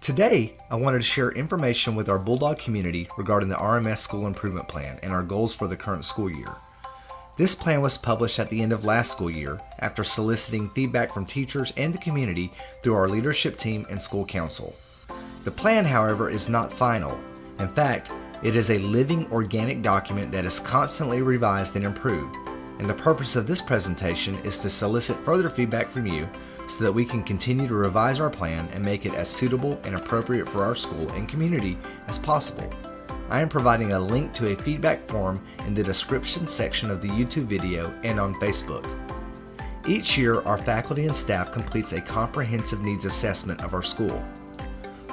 Today, I wanted to share information with our Bulldog community regarding the RMS School Improvement Plan and our goals for the current school year. This plan was published at the end of last school year after soliciting feedback from teachers and the community through our leadership team and school council. The plan, however, is not final. In fact, it is a living, organic document that is constantly revised and improved, and the purpose of this presentation is to solicit further feedback from you so that we can continue to revise our plan and make it as suitable and appropriate for our school and community as possible. I am providing a link to a feedback form in the description section of the YouTube video and on Facebook. Each year, our faculty and staff completes a comprehensive needs assessment of our school.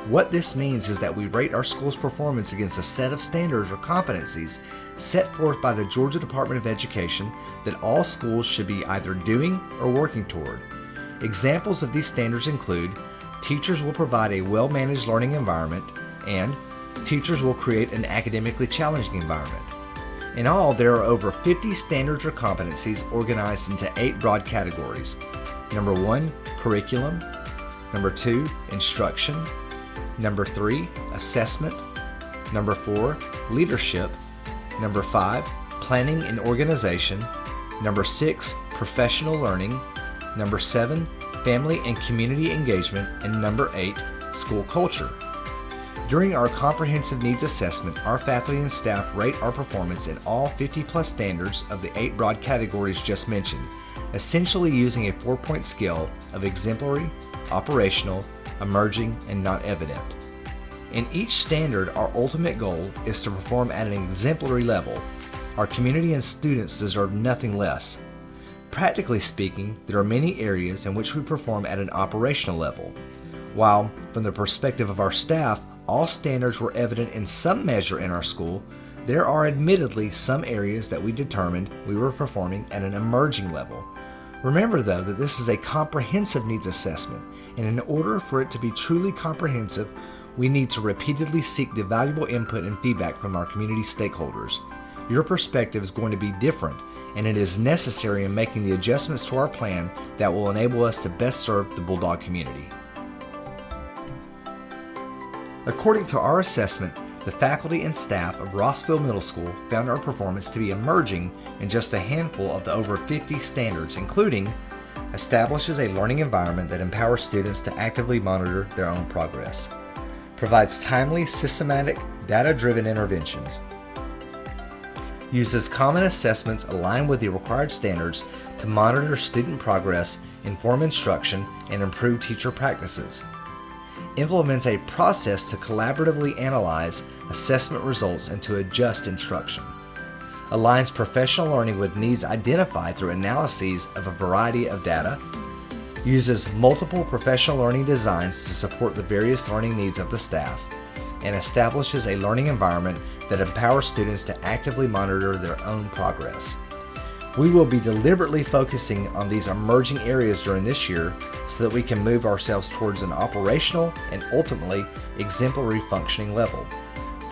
What this means is that we rate our school's performance against a set of standards or competencies set forth by the Georgia Department of Education that all schools should be either doing or working toward. Examples of these standards include teachers will provide a well-managed learning environment and teachers will create an academically challenging environment. In all, there are over 50 standards or competencies organized into 8 broad categories. Number 1, curriculum. Number 2, instruction. Number 3, assessment. Number 4, leadership. Number 5, planning and organization. Number 6, professional learning. Number 7, family and community engagement. And number 8, school culture. During our comprehensive needs assessment, our faculty and staff rate our performance in all 50+ standards of the 8 broad categories just mentioned, essentially using a 4-point scale of exemplary, operational, emerging, and not evident. In each standard, our ultimate goal is to perform at an exemplary level. Our community and students deserve nothing less. Practically speaking, there are many areas in which we perform at an operational level. While, from the perspective of our staff, all standards were evident in some measure in our school, there are admittedly some areas that we determined we were performing at an emerging level. Remember though that this is a comprehensive needs assessment, and in order for it to be truly comprehensive, we need to repeatedly seek the valuable input and feedback from our community stakeholders. Your perspective is going to be different, and it is necessary in making the adjustments to our plan that will enable us to best serve the Bulldog community. According to our assessment, the faculty and staff of Rossville Middle School found our performance to be emerging in just a handful of the over 50 standards, including establishes a learning environment that empowers students to actively monitor their own progress, provides timely, systematic, data-driven interventions, uses common assessments aligned with the required standards to monitor student progress, inform instruction, and improve teacher practices, implements a process to collaboratively analyze assessment results and to adjust instruction, aligns professional learning with needs identified through analyses of a variety of data, uses multiple professional learning designs to support the various learning needs of the staff, and establishes a learning environment that empowers students to actively monitor their own progress. We will be deliberately focusing on these emerging areas during this year so that we can move ourselves towards an operational and ultimately exemplary functioning level.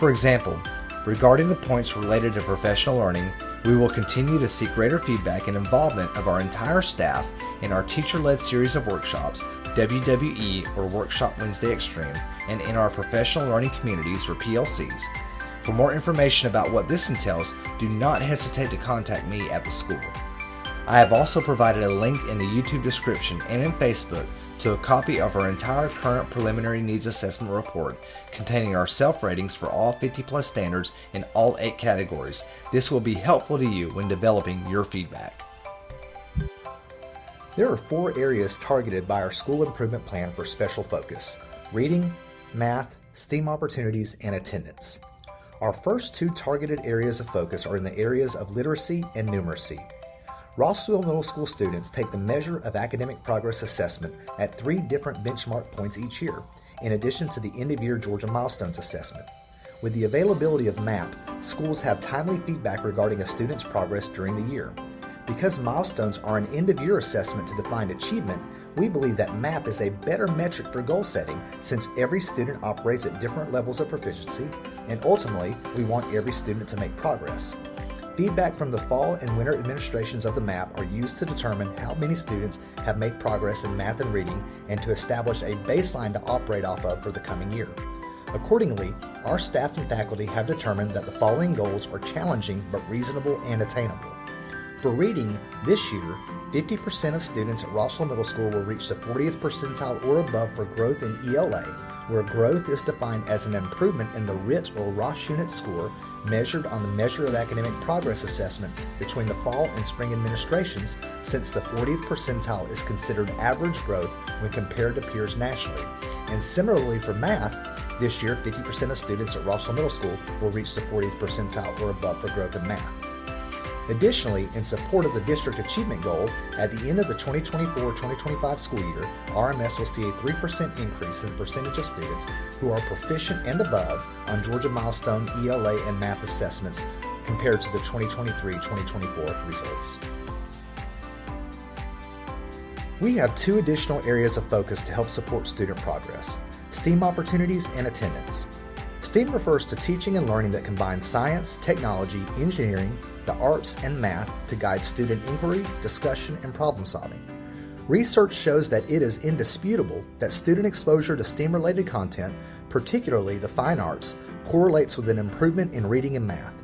For example, regarding the points related to professional learning, we will continue to seek greater feedback and involvement of our entire staff in our teacher-led series of workshops, WWE or Workshop Wednesday Extreme, and in our professional learning communities or PLCs. For more information about what this entails, do not hesitate to contact me at the school. I have also provided a link in the YouTube description and in Facebook to a copy of our entire current preliminary needs assessment report containing our self-ratings for all 50+ standards in all 8 categories. This will be helpful to you when developing your feedback. There are 4 areas targeted by our school improvement plan for special focus: reading, math, STEAM opportunities, and attendance. Our first 2 targeted areas of focus are in the areas of literacy and numeracy. Rossville Middle School students take the measure of academic progress assessment at 3 different benchmark points each year, in addition to the end-of-year Georgia Milestones assessment. With the availability of MAP, schools have timely feedback regarding a student's progress during the year. Because milestones are an end-of-year assessment to define achievement, we believe that MAP is a better metric for goal setting since every student operates at different levels of proficiency, and ultimately, we want every student to make progress. Feedback from the fall and winter administrations of the MAP are used to determine how many students have made progress in math and reading and to establish a baseline to operate off of for the coming year. Accordingly, our staff and faculty have determined that the following goals are challenging but reasonable and attainable. For reading, this year, 50% of students at Rossville Middle School will reach the 40th percentile or above for growth in ELA, where growth is defined as an improvement in the RIT or Ross Unit score measured on the Measure of Academic Progress assessment between the fall and spring administrations, since the 40th percentile is considered average growth when compared to peers nationally. And similarly for math, this year 50% of students at Rossville Middle School will reach the 40th percentile or above for growth in math. Additionally, in support of the district achievement goal, at the end of the 2024-2025 school year, RMS will see a 3% increase in the percentage of students who are proficient and above on Georgia Milestone ELA and math assessments compared to the 2023-2024 results. We have two additional areas of focus to help support student progress: STEAM opportunities and attendance. STEAM refers to teaching and learning that combines science, technology, engineering, the arts, and math to guide student inquiry, discussion, and problem solving. Research shows that it is indisputable that student exposure to STEAM-related content, particularly the fine arts, correlates with an improvement in reading and math.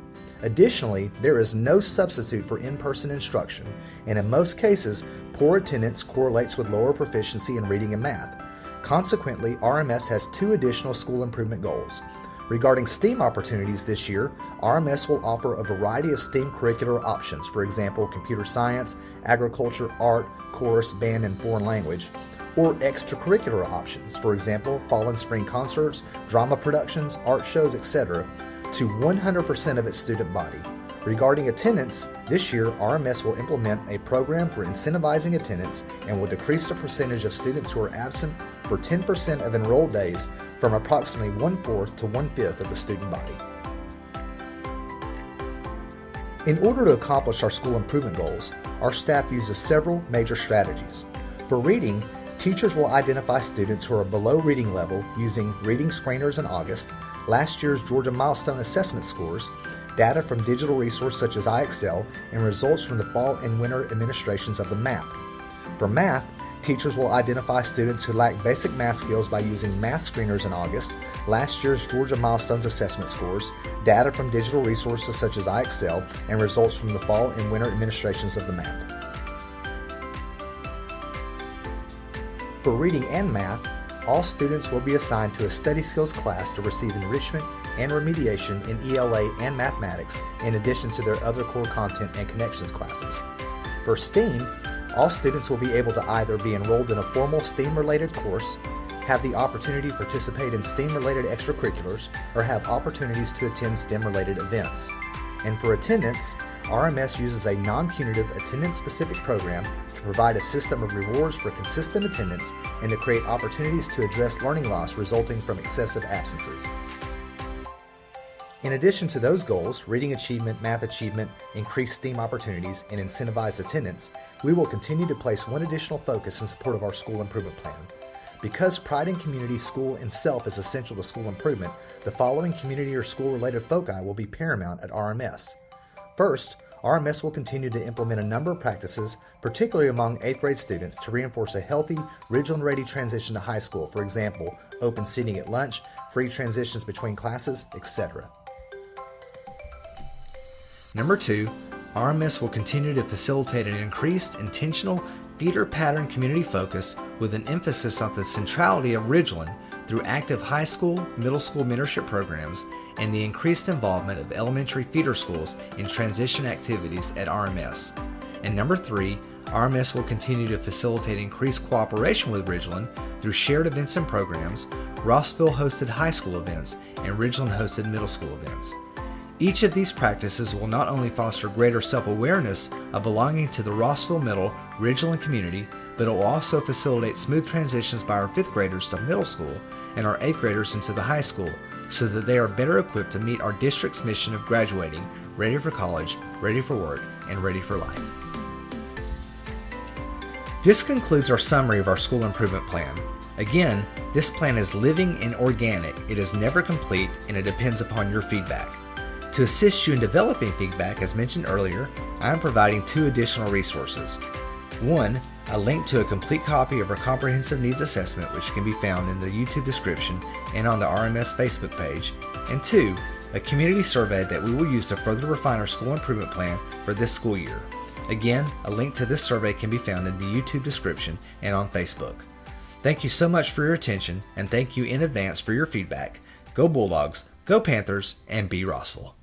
Additionally, there is no substitute for in-person instruction, and in most cases, poor attendance correlates with lower proficiency in reading and math. Consequently, RMS has two additional school improvement goals. Regarding STEAM opportunities this year, RMS will offer a variety of STEAM curricular options, for example, computer science, agriculture, art, chorus, band, and foreign language, or extracurricular options, for example, fall and spring concerts, drama productions, art shows, etc., to 100% of its student body. Regarding attendance, this year RMS will implement a program for incentivizing attendance and will decrease the percentage of students who are absent for 10% of enrolled days from approximately 1/4 to 1/5 of the student body. In order to accomplish our school improvement goals, our staff uses several major strategies. For reading, teachers will identify students who are below reading level using reading screeners in August, last year's Georgia Milestone assessment scores, data from digital resources such as iExcel, and results from the fall and winter administrations of the MAP. For math, teachers will identify students who lack basic math skills by using math screeners in August, last year's Georgia Milestones assessment scores, data from digital resources such as iExcel, and results from the fall and winter administrations of the MAP. For reading and math, all students will be assigned to a study skills class to receive enrichment and remediation in ELA and mathematics, in addition to their other core content and connections classes. For STEAM, all students will be able to either be enrolled in a formal STEAM-related course, have the opportunity to participate in STEAM-related extracurriculars, or have opportunities to attend STEM-related events. And for attendance, RMS uses a non-punitive attendance-specific program to provide a system of rewards for consistent attendance and to create opportunities to address learning loss resulting from excessive absences. In addition to those goals, reading achievement, math achievement, increased STEAM opportunities, and incentivized attendance, we will continue to place one additional focus in support of our school improvement plan. Because pride in community, school, and self is essential to school improvement, the following community or school-related foci will be paramount at RMS. First, RMS will continue to implement a number of practices, particularly among 8th grade students, to reinforce a healthy, Ridgeland-ready transition to high school, for example, open seating at lunch, free transitions between classes, etc. Number 2, RMS will continue to facilitate an increased, intentional, feeder pattern community focus with an emphasis on the centrality of Ridgeland through active high school, middle school mentorship programs, and the increased involvement of elementary feeder schools in transition activities at RMS. And number 3, RMS will continue to facilitate increased cooperation with Ridgeland through shared events and programs, Rossville-hosted high school events, and Ridgeland-hosted middle school events. Each of these practices will not only foster greater self-awareness of belonging to the Rossville Middle Ridgeland community, but it will also facilitate smooth transitions by our 5th graders to middle school and our 8th graders into the high school, so that they are better equipped to meet our district's mission of graduating, ready for college, ready for work, and ready for life. This concludes our summary of our school improvement plan. Again, this plan is living and organic. It is never complete, and it depends upon your feedback. To assist you in developing feedback, as mentioned earlier, I am providing 2 additional resources. 1, a link to a complete copy of our Comprehensive Needs Assessment, which can be found in the YouTube description and on the RMS Facebook page. And 2, a community survey that we will use to further refine our school improvement plan for this school year. Again, a link to this survey can be found in the YouTube description and on Facebook. Thank you so much for your attention, and thank you in advance for your feedback. Go Bulldogs, go Panthers, and be Rossville.